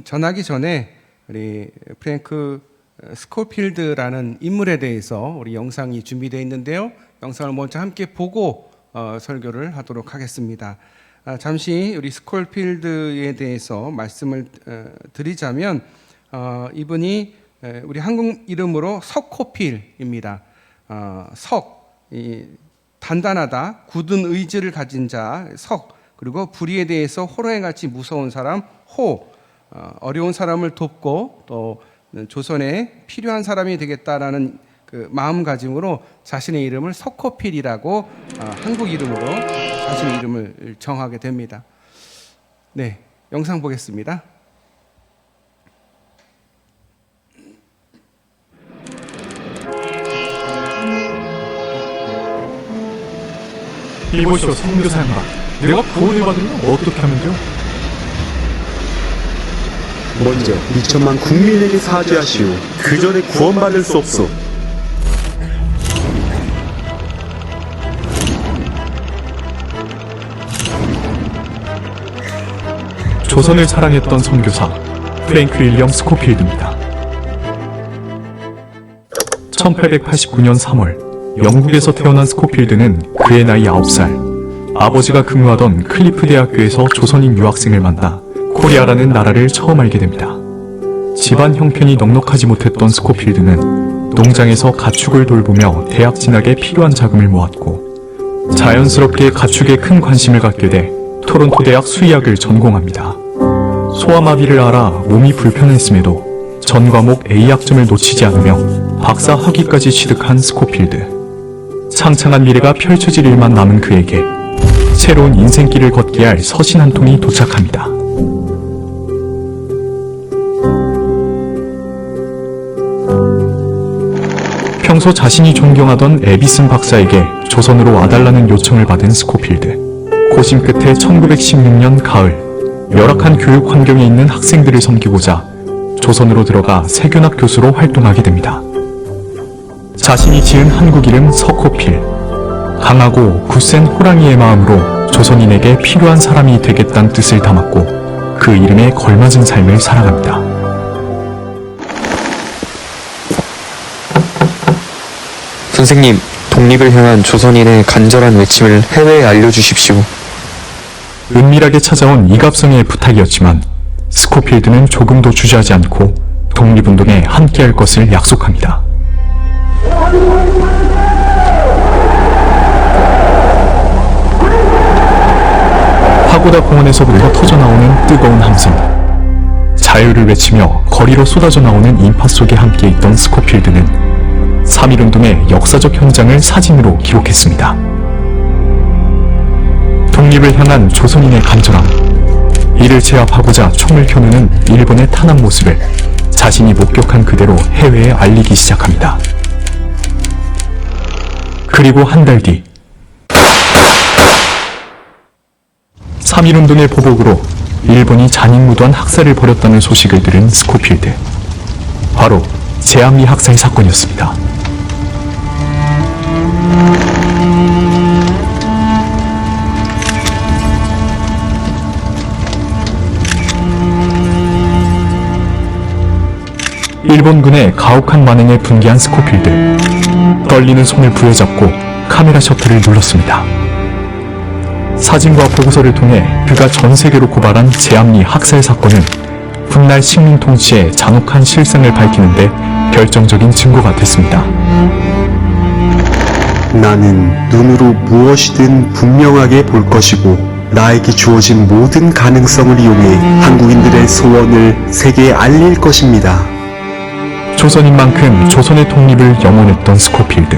전하기 전에 우리 프랭크 스코필드라는 인물에 대해서 우리 영상이 준비되어 있는데요. 영상을 먼저 함께 보고 설교를 하도록 하겠습니다. 잠시 우리 스코필드에 대해서 말씀을 드리자면 이분이 우리 한국 이름으로 석호필입니다. 단단하다, 굳은 의지를 가진 자, 그리고 불의에 대해서 호랑이 같이 무서운 사람, 어려운 사람을 돕고 또 조선에 필요한 사람이 되겠다라는 그 마음가짐으로 자신의 이름을 석호필이라고 한국 이름으로 자신의 이름을 정하게 됩니다. 네, 영상 보겠습니다. 이보시오 선교사 양반, 내가 구원을 받으면 어떻게 하면 돼요? 먼저 2천만 국민에게 사죄하시오. 그 전에 구원받을 수 없소. 조선을 사랑했던 선교사 프랭크 윌리엄 스코필드입니다. 1889년 3월 영국에서 태어난 스코필드는 그의 나이 9살, 아버지가 근무하던 클리프 대학교에서 조선인 유학생을 만나 코리아라는 나라를 처음 알게 됩니다. 집안 형편이 넉넉하지 못했던 스코필드는 농장에서 가축을 돌보며 대학 진학에 필요한 자금을 모았고 자연스럽게 가축에 큰 관심을 갖게 돼 토론토 대학 수의학을 전공합니다. 소아마비를 앓아 몸이 불편했음에도 전 과목 A학점을 놓치지 않으며 박사 학위까지 취득한 스코필드. 창창한 미래가 펼쳐질 일만 남은 그에게 새로운 인생길을 걷게 할 서신 한 통이 도착합니다. 평소 자신이 존경하던 에비슨 박사에게 조선으로 와달라는 요청을 받은 스코필드. 고심 끝에 1916년 가을, 열악한 교육 환경에 있는 학생들을 섬기고자 조선으로 들어가 세교학 교수로 활동하게 됩니다. 자신이 지은 한국 이름 석호필, 강하고 굳센 호랑이의 마음으로 조선인에게 필요한 사람이 되겠다는 뜻을 담았고 그 이름에 걸맞은 삶을 살아갑니다. 선생님, 독립을 향한 조선인의 간절한 외침을 해외에 알려주십시오. 은밀하게 찾아온 이갑성의 부탁이었지만 스코필드는 조금도 주저하지 않고 독립운동에 함께할 것을 약속합니다. 파고다 공원에서부터 터져나오는 뜨거운 함성, 자유를 외치며 거리로 쏟아져 나오는 인파 속에 함께 있던 스코필드는 3.1운동의 역사적 현장을 사진으로 기록했습니다. 독립을 향한 조선인의 간절함, 이를 제압하고자 총을 겨누는 일본의 탄압 모습을 자신이 목격한 그대로 해외에 알리기 시작합니다. 그리고 한 달 뒤 3.1운동의 보복으로 일본이 잔인무도한 학살을 벌였다는 소식을 들은 스코필드. 바로 제암리 학살 사건이었습니다. 일본군의 가혹한 만행에 분개한 스코필드. 떨리는 손을 부여잡고 카메라 셔터를 눌렀습니다. 사진과 보고서를 통해 그가 전 세계로 고발한 제암리 학살 사건은 훗날 식민 통치의 잔혹한 실상을 밝히는데 결정적인 증거가 됐습니다. 나는 눈으로 무엇이든 분명하게 볼 것이고 나에게 주어진 모든 가능성을 이용해 한국인들의 소원을 세계에 알릴 것입니다. 조선인 만큼 조선의 독립을 염원했던 스코필드.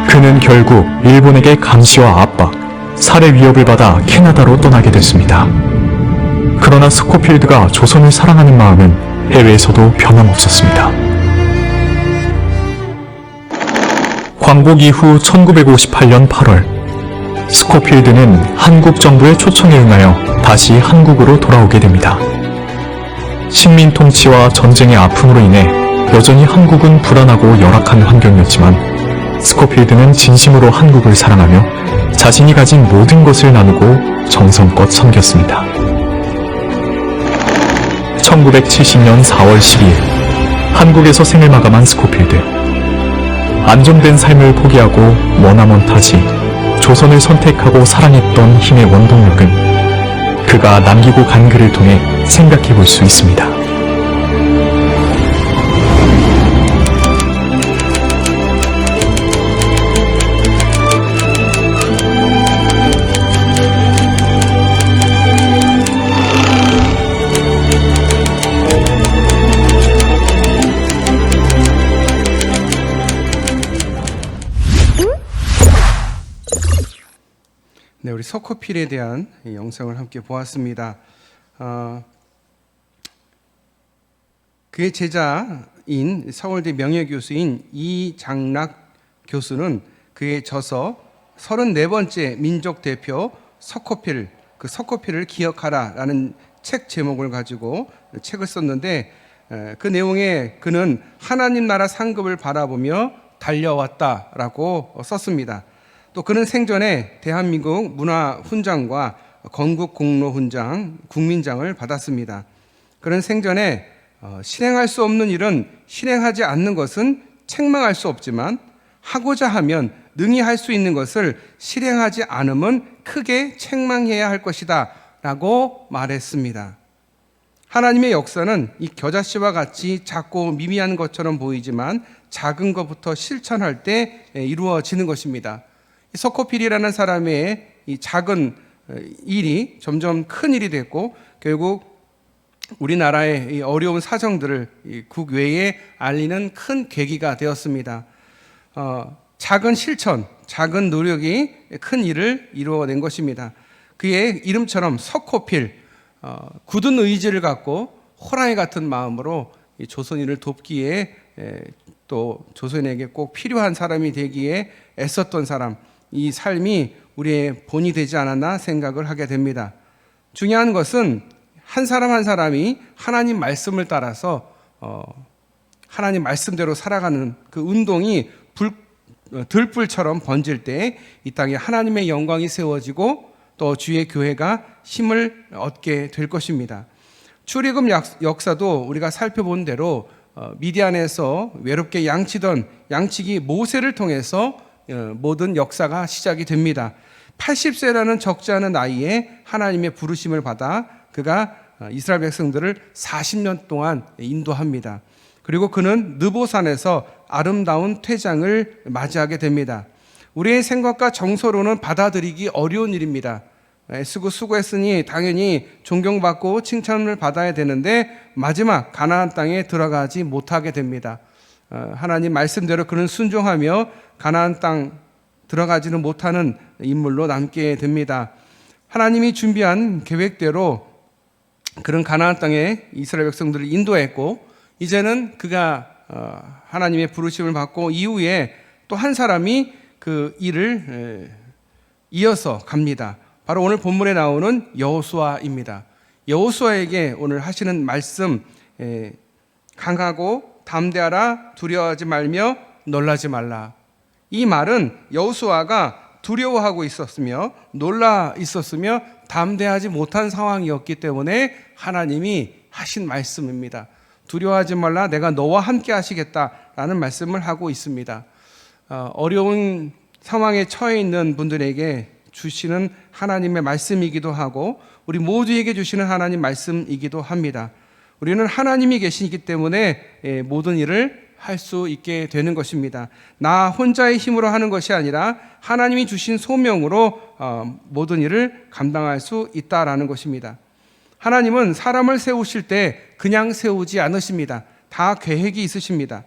그는 결국 일본에게 감시와 압박, 살해 위협을 받아 캐나다로 떠나게 됐습니다. 그러나 스코필드가 조선을 사랑하는 마음은 해외에서도 변함없었습니다. 광복 이후 1958년 8월, 스코필드는 한국 정부의 초청에 응하여 다시 한국으로 돌아오게 됩니다. 식민 통치와 전쟁의 아픔으로 인해 여전히 한국은 불안하고 열악한 환경이었지만 스코필드는 진심으로 한국을 사랑하며 자신이 가진 모든 것을 나누고 정성껏 섬겼습니다. 1970년 4월 12일 한국에서 생을 마감한 스코필드. 안정된 삶을 포기하고 머나먼 타지 조선을 선택하고 사랑했던 힘의 원동력은 그가 남기고 간 글을 통해 생각해 볼 수 있습니다. 네, 우리 서코필에 대한 이 영상을 함께 보았습니다. 그의 제자인 서울대 명예교수인 이장락 교수는 그의 저서 34번째 민족 대표 서코필, 그 서코필을 기억하라라는 책 제목을 가지고 책을 썼는데, 그 내용에 그는 하나님 나라 상급을 바라보며 달려왔다라고 썼습니다. 또 그는 생전에 대한민국 문화훈장과 건국공로훈장, 국민장을 받았습니다. 그는 생전에 실행할 수 없는 일은 실행하지 않는 것은 책망할 수 없지만 하고자 하면 능히 할 수 있는 것을 실행하지 않음은 크게 책망해야 할 것이다 라고 말했습니다. 하나님의 역사는 이 겨자씨와 같이 작고 미미한 것처럼 보이지만 작은 것부터 실천할 때 이루어지는 것입니다. 서코필이라는 사람의 이 작은 일이 점점 큰 일이 됐고, 결국 우리나라의 이 어려운 사정들을 국외에 알리는 큰 계기가 되었습니다. 작은 실천, 작은 노력이 큰 일을 이루어낸 것입니다. 그의 이름처럼 서코필, 굳은 의지를 갖고 호랑이 같은 마음으로 이 조선인을 돕기에, 또 조선에게 꼭 필요한 사람이 되기에 애썼던 사람, 이 삶이 우리의 본이 되지 않았나 생각을 하게 됩니다. 중요한 것은 한 사람 한 사람이 하나님 말씀을 따라서 하나님 말씀대로 살아가는 그 운동이 들불처럼 번질 때 이 땅에 하나님의 영광이 세워지고 또 주의 교회가 힘을 얻게 될 것입니다. 출애굽 역사도 우리가 살펴본 대로 미디안에서 외롭게 양치던 양치기 모세를 통해서 모든 역사가 시작이 됩니다. 80세라는 적지 않은 나이에 하나님의 부르심을 받아 그가 이스라엘 백성들을 40년 동안 인도합니다. 그리고 그는 느보산에서 아름다운 퇴장을 맞이하게 됩니다. 우리의 생각과 정서로는 받아들이기 어려운 일입니다. 애쓰고 수고했으니 당연히 존경받고 칭찬을 받아야 되는데 마지막 가나안 땅에 들어가지 못하게 됩니다. 하나님 말씀대로 그는 순종하며 가나안 땅 들어가지는 못하는 인물로 남게 됩니다. 하나님이 준비한 계획대로 그런 가나안 땅에 이스라엘 백성들을 인도했고, 이제는 그가 하나님의 부르심을 받고 이후에 또 한 사람이 그 일을 이어서 갑니다. 바로 오늘 본문에 나오는 여호수아입니다. 여호수아에게 오늘 하시는 말씀, 강하고 담대하라, 두려워하지 말며 놀라지 말라. 이 말은 여호수아가 두려워하고 있었으며 놀라 있었으며 담대하지 못한 상황이었기 때문에 하나님이 하신 말씀입니다. 두려워하지 말라, 내가 너와 함께 하시겠다라는 말씀을 하고 있습니다. 어려운 상황에 처해 있는 분들에게 주시는 하나님의 말씀이기도 하고 우리 모두에게 주시는 하나님 말씀이기도 합니다. 우리는 하나님이 계시기 때문에 모든 일을 할 수 있게 되는 것입니다. 나 혼자의 힘으로 하는 것이 아니라 하나님이 주신 소명으로 모든 일을 감당할 수 있다라는 것입니다. 하나님은 사람을 세우실 때 그냥 세우지 않으십니다. 다 계획이 있으십니다.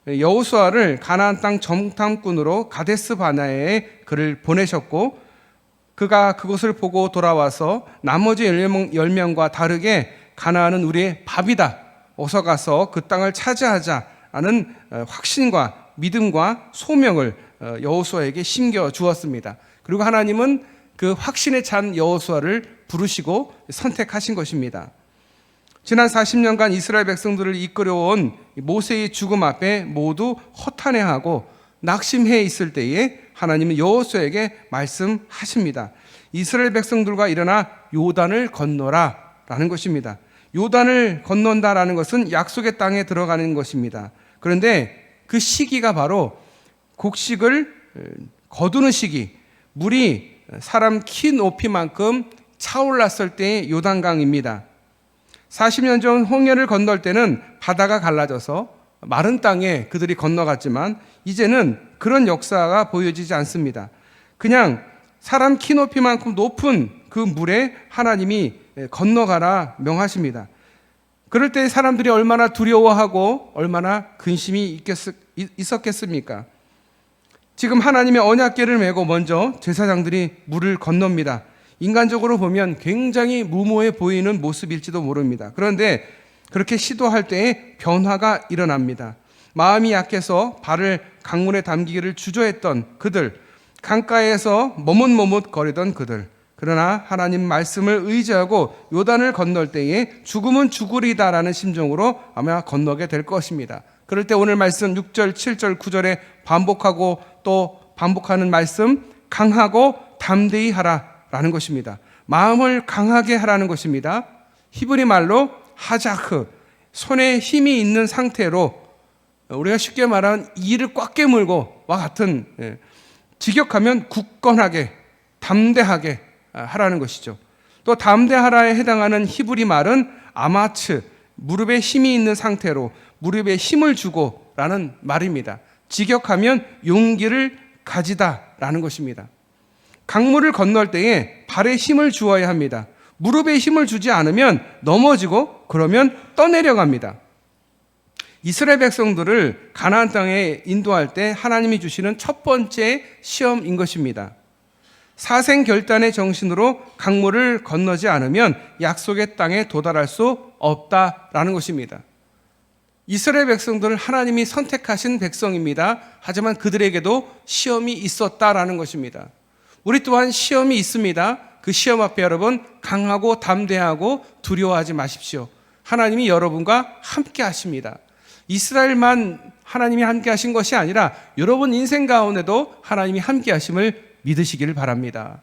여호수아를 가나안 땅 정탐꾼으로 가데스 바네아에 그를 보내셨고, 그가 그곳을 보고 돌아와서 나머지 10명과 다르게 가나안은 우리의 밥이다, 어서 가서 그 땅을 차지하자라는 확신과 믿음과 소명을 여호수아에게 심겨 주었습니다. 그리고 하나님은 그 확신에 찬 여호수아를 부르시고 선택하신 것입니다. 지난 40년간 이스라엘 백성들을 이끌어온 모세의 죽음 앞에 모두 허탄해하고 낙심해 있을 때에 하나님은 여호수아에게 말씀하십니다. 이스라엘 백성들과 일어나 요단을 건너라 라는 것입니다. 요단을 건넌다라는 것은 약속의 땅에 들어가는 것입니다. 그런데 그 시기가 바로 곡식을 거두는 시기, 물이 사람 키 높이만큼 차올랐을 때의 요단강입니다. 40년 전 홍해를 건널 때는 바다가 갈라져서 마른 땅에 그들이 건너갔지만 이제는 그런 역사가 보여지지 않습니다. 그냥 사람 키 높이만큼 높은 그 물에 하나님이 건너가라 명하십니다. 그럴 때 사람들이 얼마나 두려워하고 얼마나 근심이 있었겠습니까? 지금 하나님의 언약궤를 메고 먼저 제사장들이 물을 건넙니다. 인간적으로 보면 굉장히 무모해 보이는 모습일지도 모릅니다. 그런데 그렇게 시도할 때에 변화가 일어납니다. 마음이 약해서 발을 강물에 담기기를 주저했던 그들, 강가에서 머뭇머뭇거리던 그들, 그러나 하나님 말씀을 의지하고 요단을 건널 때에 죽으면 죽으리다라는 심정으로 아마 건너게 될 것입니다. 그럴 때 오늘 말씀 6절, 7절, 9절에 반복하고 또 반복하는 말씀, 강하고 담대히 하라라는 것입니다. 마음을 강하게 하라는 것입니다. 히브리 말로 하자흐, 손에 힘이 있는 상태로, 우리가 쉽게 말하는 이를 꽉 깨물고 와 같은, 직역하면 굳건하게, 담대하게 하라는 것이죠. 또 담대하라에 해당하는 히브리 말은 아마츠, 무릎에 힘이 있는 상태로 무릎에 힘을 주고 라는 말입니다. 직역하면 용기를 가지다라는 것입니다. 강물을 건널 때에 발에 힘을 주어야 합니다. 무릎에 힘을 주지 않으면 넘어지고 그러면 떠내려갑니다. 이스라엘 백성들을 가나안 땅에 인도할 때 하나님이 주시는 첫 번째 시험인 것입니다. 사생결단의 정신으로 강물을 건너지 않으면 약속의 땅에 도달할 수 없다라는 것입니다. 이스라엘 백성들을 하나님이 선택하신 백성입니다. 하지만 그들에게도 시험이 있었다라는 것입니다. 우리 또한 시험이 있습니다. 그 시험 앞에 여러분 강하고 담대하고 두려워하지 마십시오. 하나님이 여러분과 함께 하십니다. 이스라엘만 하나님이 함께 하신 것이 아니라 여러분 인생 가운데도 하나님이 함께 하심을 믿으시기를 바랍니다.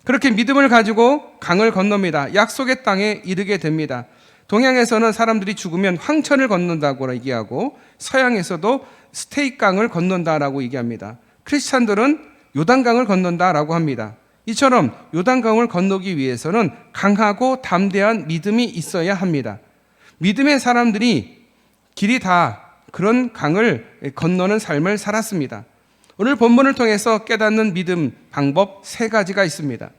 그렇게 믿음을 가지고 강을 건넙니다. 약속의 땅에 이르게 됩니다. 동양에서는 사람들이 죽으면 황천을 건넌다고 얘기하고 서양에서도 스테이강을 건넌다라고 얘기합니다. 크리스찬들은 요단강을 건넌다라고 합니다. 이처럼 요단강을 건너기 위해서는 강하고 담대한 믿음이 있어야 합니다. 믿음의 사람들이 길이 다 그런 강을 건너는 삶을 살았습니다. 오늘 본문을 통해서 깨닫는 믿음 방법 3가지가 있습니다.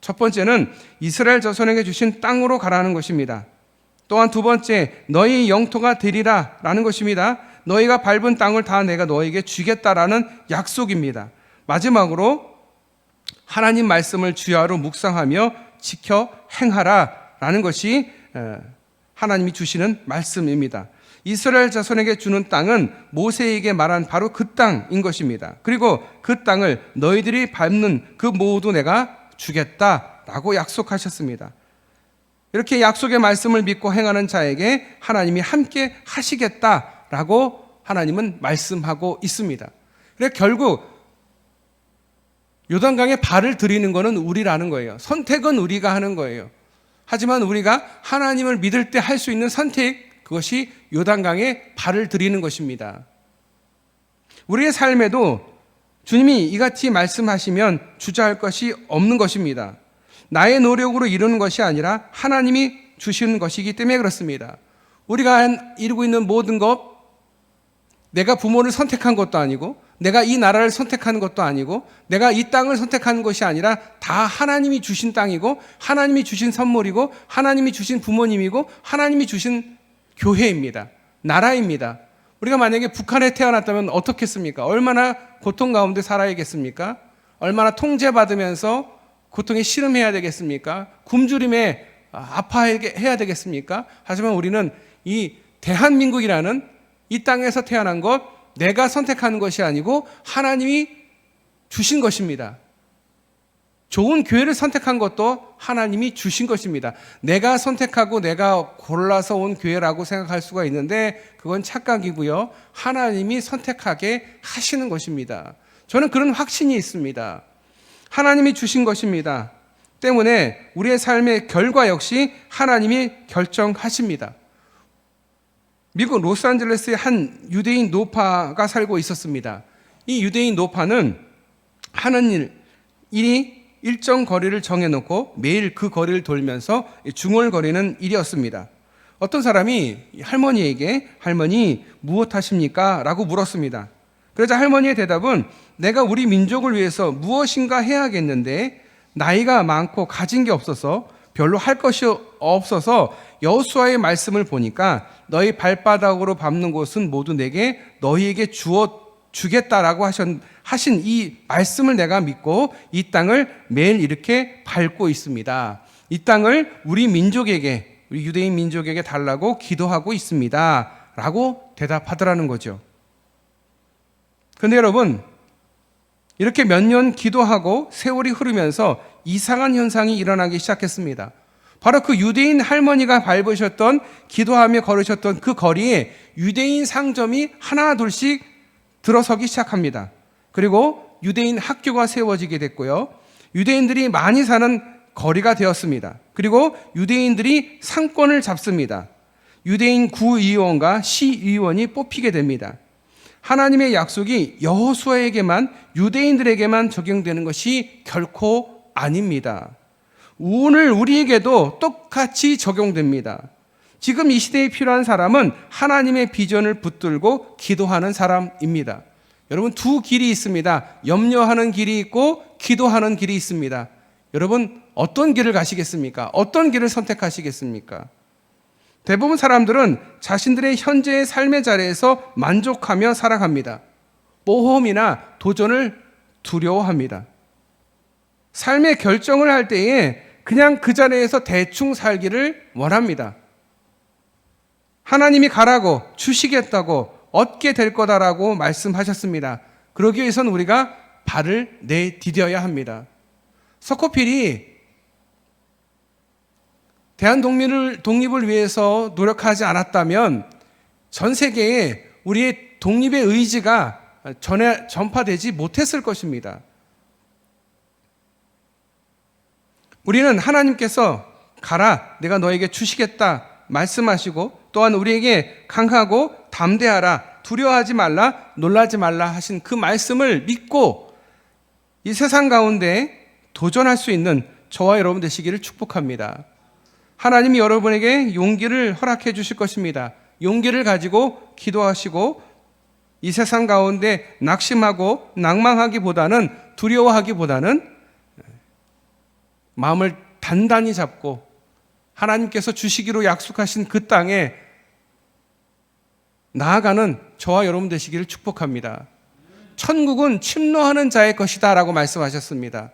첫 번째는 이스라엘 자손에게 주신 땅으로 가라는 것입니다. 또한 두 번째, 너희 영토가 되리라 라는 것입니다. 너희가 밟은 땅을 다 내가 너에게 주겠다라는 약속입니다. 마지막으로 하나님 말씀을 주야로 묵상하며 지켜 행하라 라는 것이 하나님이 주시는 말씀입니다. 이스라엘 자손에게 주는 땅은 모세에게 말한 바로 그 땅인 것입니다. 그리고 그 땅을 너희들이 밟는 그 모두 내가 주겠다라고 약속하셨습니다. 이렇게 약속의 말씀을 믿고 행하는 자에게 하나님이 함께 하시겠다라고 하나님은 말씀하고 있습니다. 그래서 결국 요단강에 발을 들이는 것은 우리라는 거예요. 선택은 우리가 하는 거예요. 하지만 우리가 하나님을 믿을 때 할 수 있는 선택, 그것이 요단강에 발을 들이는 것입니다. 우리의 삶에도 주님이 이같이 말씀하시면 주저할 것이 없는 것입니다. 나의 노력으로 이루는 것이 아니라 하나님이 주시는 것이기 때문에 그렇습니다. 우리가 이루고 있는 모든 것, 내가 부모를 선택한 것도 아니고 내가 이 나라를 선택하는 것도 아니고 내가 이 땅을 선택하는 것이 아니라 다 하나님이 주신 땅이고 하나님이 주신 선물이고 하나님이 주신 부모님이고 하나님이 주신 교회입니다. 나라입니다. 우리가 만약에 북한에 태어났다면 어떻겠습니까? 얼마나 고통 가운데 살아야겠습니까? 얼마나 통제받으면서 고통에 씨름해야 되겠습니까? 굶주림에 아파해야 되겠습니까? 하지만 우리는 이 대한민국이라는 이 땅에서 태어난 것, 내가 선택하는 것이 아니고 하나님이 주신 것입니다. 좋은 교회를 선택한 것도 하나님이 주신 것입니다. 내가 선택하고 내가 골라서 온 교회라고 생각할 수가 있는데 그건 착각이고요. 하나님이 선택하게 하시는 것입니다. 저는 그런 확신이 있습니다. 하나님이 주신 것입니다. 때문에 우리의 삶의 결과 역시 하나님이 결정하십니다. 미국 로스앤젤레스에 한 유대인 노파가 살고 있었습니다. 이 유대인 노파는 하는 일이 일정 거리를 정해놓고 매일 그 거리를 돌면서 중얼거리는 일이었습니다. 어떤 사람이 할머니에게 할머니 무엇 하십니까? 라고 물었습니다. 그러자 할머니의 대답은 내가 우리 민족을 위해서 무엇인가 해야겠는데 나이가 많고 가진 게 없어서 별로 할 것이 없어서 여호수아의 말씀을 보니까 너희 발바닥으로 밟는 곳은 모두 내게 너희에게 주겠다라고 하신 이 말씀을 내가 믿고 이 땅을 매일 이렇게 밟고 있습니다. 이 땅을 우리 민족에게, 우리 유대인 민족에게 달라고 기도하고 있습니다. 라고 대답하더라는 거죠. 근데 여러분, 이렇게 몇 년 기도하고 세월이 흐르면서 이상한 현상이 일어나기 시작했습니다. 바로 그 유대인 할머니가 밟으셨던, 기도하며 걸으셨던 그 거리에 유대인 상점이 하나 둘씩 들어서기 시작합니다. 그리고 유대인 학교가 세워지게 됐고요. 유대인들이 많이 사는 거리가 되었습니다. 그리고 유대인들이 상권을 잡습니다. 유대인 구의원과 시의원이 뽑히게 됩니다. 하나님의 약속이 여호수아에게만, 유대인들에게만 적용되는 것이 결코 아닙니다. 오늘 우리에게도 똑같이 적용됩니다. 지금 이 시대에 필요한 사람은 하나님의 비전을 붙들고 기도하는 사람입니다. 여러분, 두 길이 있습니다. 염려하는 길이 있고 기도하는 길이 있습니다. 여러분, 어떤 길을 가시겠습니까? 어떤 길을 선택하시겠습니까? 대부분 사람들은 자신들의 현재의 삶의 자리에서 만족하며 살아갑니다. 모험이나 도전을 두려워합니다. 삶의 결정을 할 때에 그냥 그 자리에서 대충 살기를 원합니다. 하나님이 가라고, 주시겠다고, 얻게 될 거다라고 말씀하셨습니다. 그러기 위해서는 우리가 발을 내디뎌야 합니다. 서코필이 독립을 위해서 노력하지 않았다면 전 세계에 우리의 독립의 의지가 전파되지 못했을 것입니다. 우리는 하나님께서 가라, 내가 너에게 주시겠다 말씀하시고 또한 우리에게 강하고 담대하라, 두려워하지 말라, 놀라지 말라 하신 그 말씀을 믿고 이 세상 가운데 도전할 수 있는 저와 여러분 되시기를 축복합니다. 하나님이 여러분에게 용기를 허락해 주실 것입니다. 용기를 가지고 기도하시고 이 세상 가운데 낙심하고 낭망하기보다는, 두려워하기보다는 마음을 단단히 잡고 하나님께서 주시기로 약속하신 그 땅에 나아가는 저와 여러분 되시기를 축복합니다. 천국은 침노하는 자의 것이다 라고 말씀하셨습니다.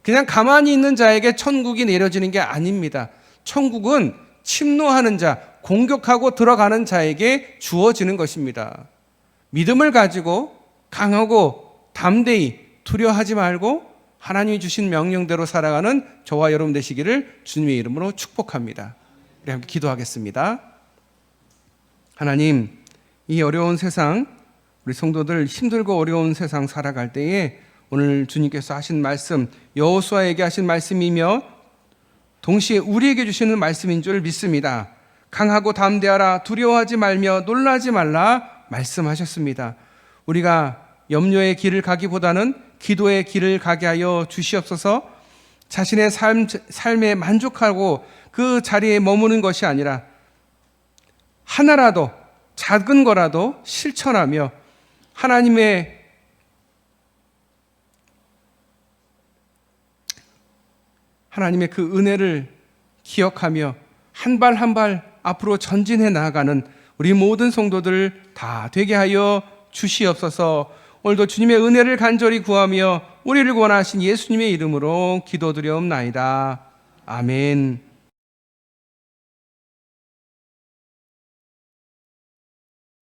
그냥 가만히 있는 자에게 천국이 내려지는 게 아닙니다. 천국은 침노하는 자, 공격하고 들어가는 자에게 주어지는 것입니다. 믿음을 가지고 강하고 담대히 두려워하지 말고 하나님이 주신 명령대로 살아가는 저와 여러분 되시기를 주님의 이름으로 축복합니다. 우리 함께 기도하겠습니다. 하나님, 이 어려운 세상, 우리 성도들 힘들고 어려운 세상 살아갈 때에 오늘 주님께서 하신 말씀, 여호수아에게 하신 말씀이며 동시에 우리에게 주시는 말씀인 줄 믿습니다. 강하고 담대하라, 두려워하지 말며 놀라지 말라 말씀하셨습니다. 우리가 염려의 길을 가기보다는 기도의 길을 가게 하여 주시옵소서. 자신의 삶에 만족하고 그 자리에 머무는 것이 아니라 하나라도, 작은 거라도 실천하며 하나님의 그 은혜를 기억하며 한 발 한 발 앞으로 전진해 나아가는 우리 모든 성도들 다 되게 하여 주시옵소서. 오늘도 주님의 은혜를 간절히 구하며 우리를 구원하신 예수님의 이름으로 기도드려옵나이다. 아멘.